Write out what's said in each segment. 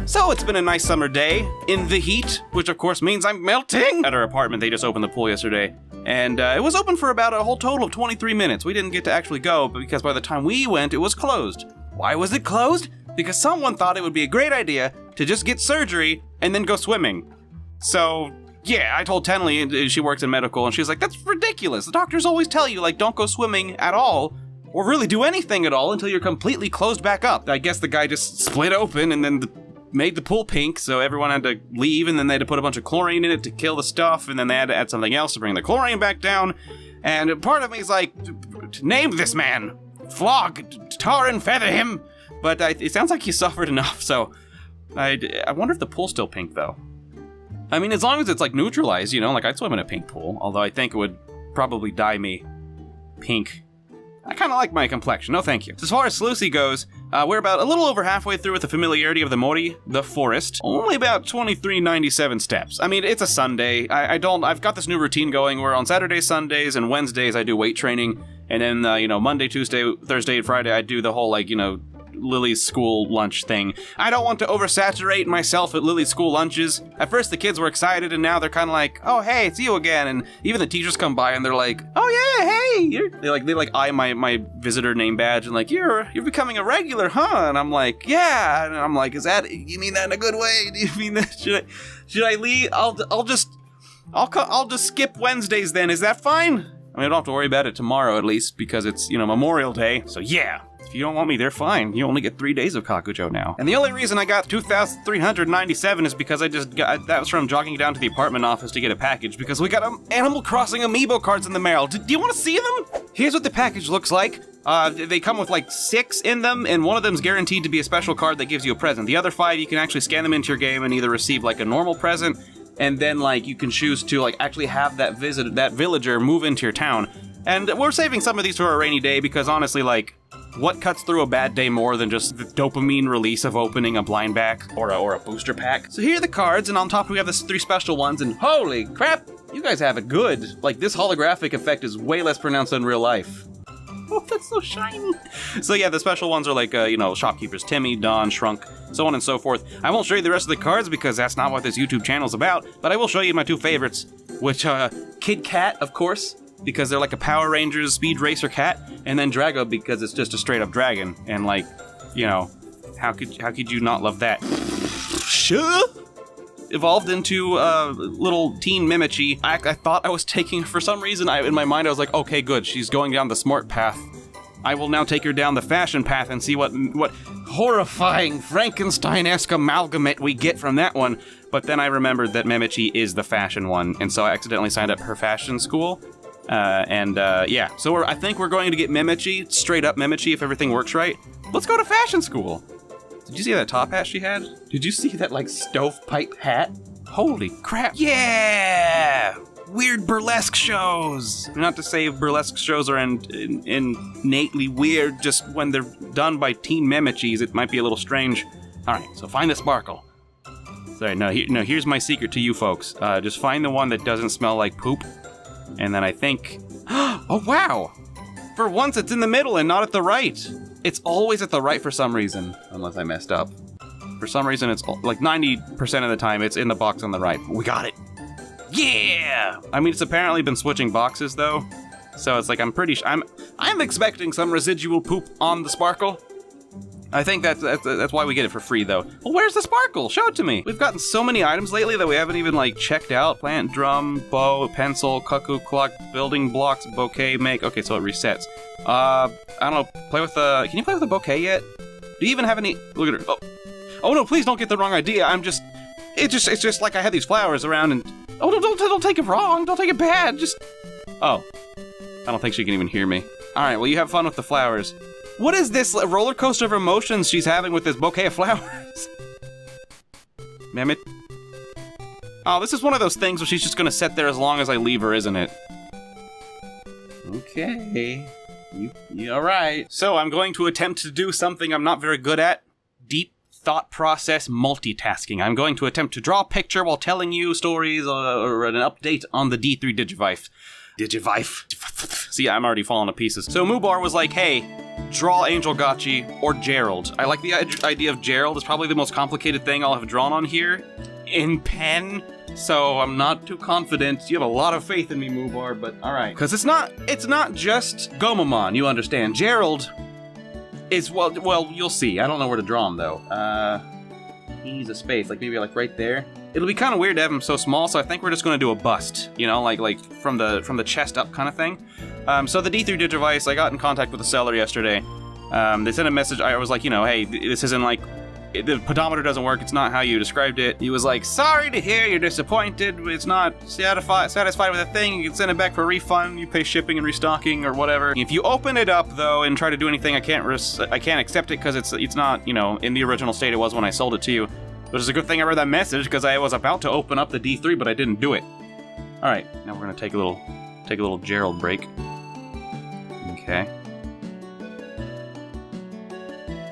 So it's been a nice summer day in the heat, which of course means I'm melting. At our apartment, they just opened the pool yesterday, and it was open for about a whole total of 23 minutes. We didn't get to actually go, but because by the time we went, it was closed. Why was it closed? Because someone thought it would be a great idea to just get surgery and then go swimming. So, yeah, I told Tenley, she works in medical, and she's like, that's ridiculous. The doctors always tell you, like, don't go swimming at all, or really do anything at all until you're completely closed back up. I guess the guy just split open and then made the pool pink, so everyone had to leave, and then they had to put a bunch of chlorine in it to kill the stuff, and then they had to add something else to bring the chlorine back down. And part of me is like, name this man, flog, tar and feather him. But it sounds like he suffered enough, so I wonder if the pool's still pink, though. I mean, as long as it's like neutralized, you know, like I'd swim in a pink pool, although I think it would probably dye me pink. I kind of like my complexion, no thank you. As far as Sluicy goes, we're about a little over halfway through with the familiarity of the Mori, the forest. Only about 2397 steps. I mean, it's a Sunday. I've got this new routine going where on Saturdays, Sundays, and Wednesdays I do weight training. And then, you know, Monday, Tuesday, Thursday, and Friday I do the whole, like, you know, Lily's school lunch thing. I don't want to oversaturate myself at Lily's school lunches. At first the kids were excited, and now they're kind of like, oh hey, it's you again. And even the teachers come by and they're like, oh yeah, hey, they eye my visitor name badge and like, you're becoming a regular, huh? And I'm like, yeah. And I'm like, you mean that in a good way? Do you mean that? Should I leave? I'll just skip Wednesdays then. Is that fine? I mean, I don't have to worry about it tomorrow at least because it's, you know, Memorial Day. So yeah. If you don't want me, they're fine. You only get 3 days of Kakujo now. And the only reason I got 2,397 is because that was from jogging down to the apartment office to get a package, because we got Animal Crossing Amiibo cards in the mail. Do you want to see them? Here's what the package looks like. They come with like 6 in them, and one of them's guaranteed to be a special card that gives you a present. The other 5, you can actually scan them into your game and either receive like a normal present, and then like you can choose to like actually have that villager move into your town. And we're saving some of these for a rainy day because honestly, like, what cuts through a bad day more than just the dopamine release of opening a blind back or a booster pack? So here are the cards, and on top we have the 3 special ones, and holy crap, you guys have it good. Like, this holographic effect is way less pronounced than real life. Oh, that's so shiny. So yeah, the special ones are like, you know, shopkeepers Timmy, Don, Shrunk, so on and so forth. I won't show you the rest of the cards because that's not what this YouTube channel's about, but I will show you my 2 favorites, which, Kid Cat, of course, because they're like a Power Rangers Speed Racer cat, and then Drago because it's just a straight up dragon, and like, you know, how could you not love that? Sure. Evolved into little teen Mimichi. I thought I was taking, for some reason, in my mind I was like, okay, good, she's going down the smart path. I will now take her down the fashion path and see what horrifying Frankenstein-esque amalgamate we get from that one. But then I remembered that Mimichi is the fashion one, and so I accidentally signed up her fashion school. Yeah, so I think we're going to get Mimichi, straight up Mimichi if everything works right. Let's go to fashion school. Did you see that top hat she had? Did you see that, like, stovepipe hat? Holy crap. Yeah! Weird burlesque shows! Not to say burlesque shows are innately weird, just when they're done by teen Mimichis, it might be a little strange. Alright, so find the sparkle. Sorry, no, here's my secret to you folks. Just find the one that doesn't smell like poop. And then I think, oh wow! For once it's in the middle and not at the right. It's always at the right for some reason, unless I messed up. For some reason it's like 90% of the time it's in the box on the right. We got it! Yeah! I mean, it's apparently been switching boxes though, so it's like I'm expecting some residual poop on the sparkle. I think that's why we get it for free, though. Well, where's the sparkle? Show it to me. We've gotten so many items lately that we haven't even, like, checked out. Plant, drum, bow, pencil, cuckoo clock, building blocks, bouquet, make. Okay, so it resets. I don't know, can you play with the bouquet yet? Do you even have any? Look at her. Oh no, please don't get the wrong idea. It's just like I had these flowers around and, oh, don't take it wrong. Don't take it bad. Oh. I don't think she can even hear me. All right, well, you have fun with the flowers. What is this roller coaster of emotions she's having with this bouquet of flowers? Mehmet. Oh, this is one of those things where she's just gonna sit there as long as I leave her, isn't it? Okay. You alright. So I'm going to attempt to do something I'm not very good at. Deep thought process multitasking. I'm going to attempt to draw a picture while telling you stories or an update on the D3 Digivice. See, I'm already falling to pieces. So Mubar was like, hey, draw Angel Gachi or Gerald. I like the idea of Gerald. It's probably the most complicated thing I'll have drawn on here in pen. So I'm not too confident. You have a lot of faith in me, Mubar, but all right. Because it's not just Gomamon, you understand. Gerald is, well, you'll see. I don't know where to draw him, though. He needs a space, like maybe like right there. It'll be kind of weird to have him so small, so I think we're just going to do a bust, you know, like from the chest up kind of thing. So the D3 Digivice, I got in contact with the seller yesterday. They sent a message. I was like, you know, hey, this isn't like, the pedometer doesn't work. It's not how you described it. He was like, sorry to hear you're disappointed. It's not satisfied with a thing. You can send it back for a refund. You pay shipping and restocking or whatever. If you open it up though and try to do anything, I can't accept it because it's not, you know, in the original state it was when I sold it to you. Which is a good thing I read that message because I was about to open up the D3, but I didn't do it. All right, now we're gonna take a little Gerald break. Okay.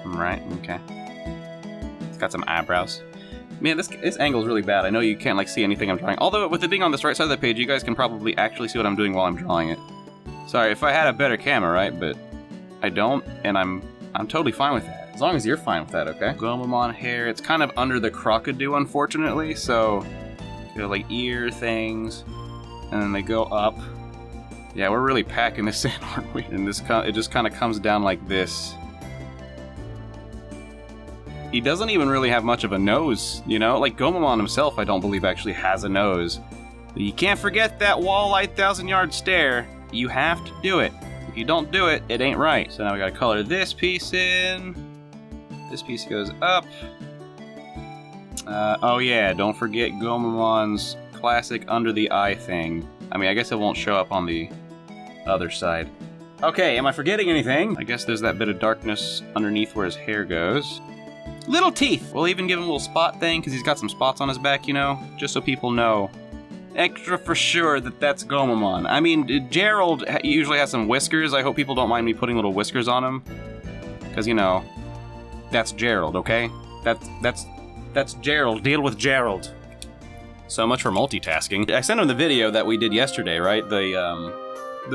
Right. Okay. Got some eyebrows. Man, this angle is really bad. I know you can't like see anything I'm drawing. Although with it being on this right side of the page, you guys can probably actually see what I'm doing while I'm drawing it. Sorry if I had a better camera, right? But I don't, and I'm totally fine with that. As long as you're fine with that, okay? Gomamon hair. It's kind of under the Crocodile, unfortunately. So, you know, like ear things, and then they go up. Yeah, we're really packing this in, aren't we? And it just kind of comes down like this. He doesn't even really have much of a nose, you know? Like, Gomamon himself, I don't believe, actually has a nose. But you can't forget that wall-eyed 1,000-yard stare. You have to do it. If you don't do it, it ain't right. So now we gotta color this piece in. This piece goes up. Oh yeah, don't forget Gomamon's classic under-the-eye thing. I mean, I guess it won't show up on the other side. Okay, am I forgetting anything? I guess there's that bit of darkness underneath where his hair goes. Little teeth! We'll even give him a little spot thing, because he's got some spots on his back, you know? Just so people know. Extra for sure that that's Gomamon. I mean, Gerald usually has some whiskers. I hope people don't mind me putting little whiskers on him. Because, you know, that's Gerald, okay? That's Gerald. Deal with Gerald. So much for multitasking. I sent him the video that we did yesterday, right? The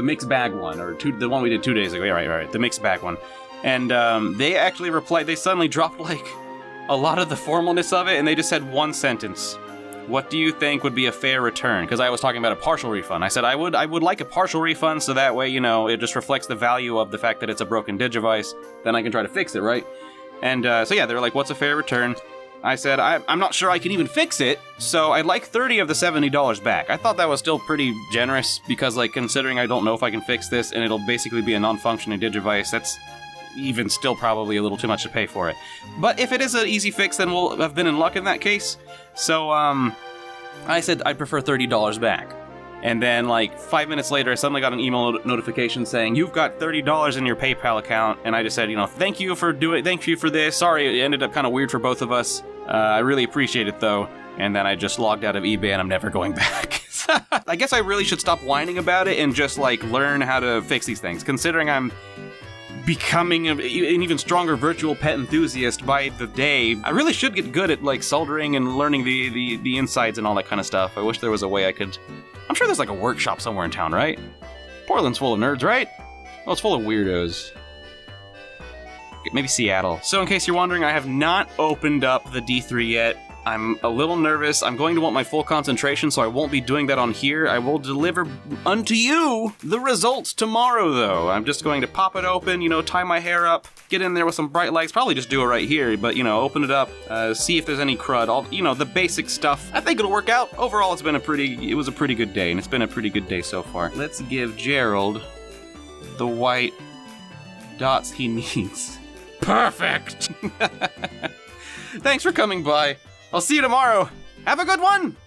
mixed bag one, or the one we did 2 days ago. Yeah, right. The mixed bag one. And they actually replied, they suddenly dropped like a lot of the formalness of it, and they just said one sentence. What do you think would be a fair return? Because I was talking about a partial refund. I said I would like a partial refund, so that way, you know, it just reflects the value of the fact that it's a broken Digivice. Then I can try to fix it, right? And so yeah, they were like, what's a fair return? I said, I'm not sure I can even fix it, so I'd like 30 of the $70 back. I thought that was still pretty generous, because like, considering I don't know if I can fix this, and it'll basically be a non-functioning Digivice, that's even still probably a little too much to pay for it. But if it is an easy fix, then we'll have been in luck in that case. So, I said I'd prefer $30 back. And then, like, 5 minutes later, I suddenly got an email notification saying, you've got $30 in your PayPal account. And I just said, you know, thank you for this. Sorry, it ended up kind of weird for both of us. I really appreciate it, though. And then I just logged out of eBay, and I'm never going back. I guess I really should stop whining about it and just, like, learn how to fix these things, considering I'm becoming an even stronger virtual pet enthusiast by the day. I really should get good at, like, soldering and learning the insides and all that kind of stuff. I wish there was a way I could... I'm sure there's, like, a workshop somewhere in town, right? Portland's full of nerds, right? Well, it's full of weirdos. Maybe Seattle. So in case you're wondering, I have not opened up the D3 yet. I'm a little nervous. I'm going to want my full concentration, so I won't be doing that on here. I will deliver unto you the results tomorrow, though. I'm just going to pop it open, you know, tie my hair up, get in there with some bright lights, probably just do it right here, but, you know, open it up, see if there's any crud, all, you know, the basic stuff. I think it'll work out. Overall, it was a pretty good day, and it's been a pretty good day so far. Let's give Gerald the white dots he needs. Perfect! Thanks for coming by. I'll see you tomorrow. Have a good one!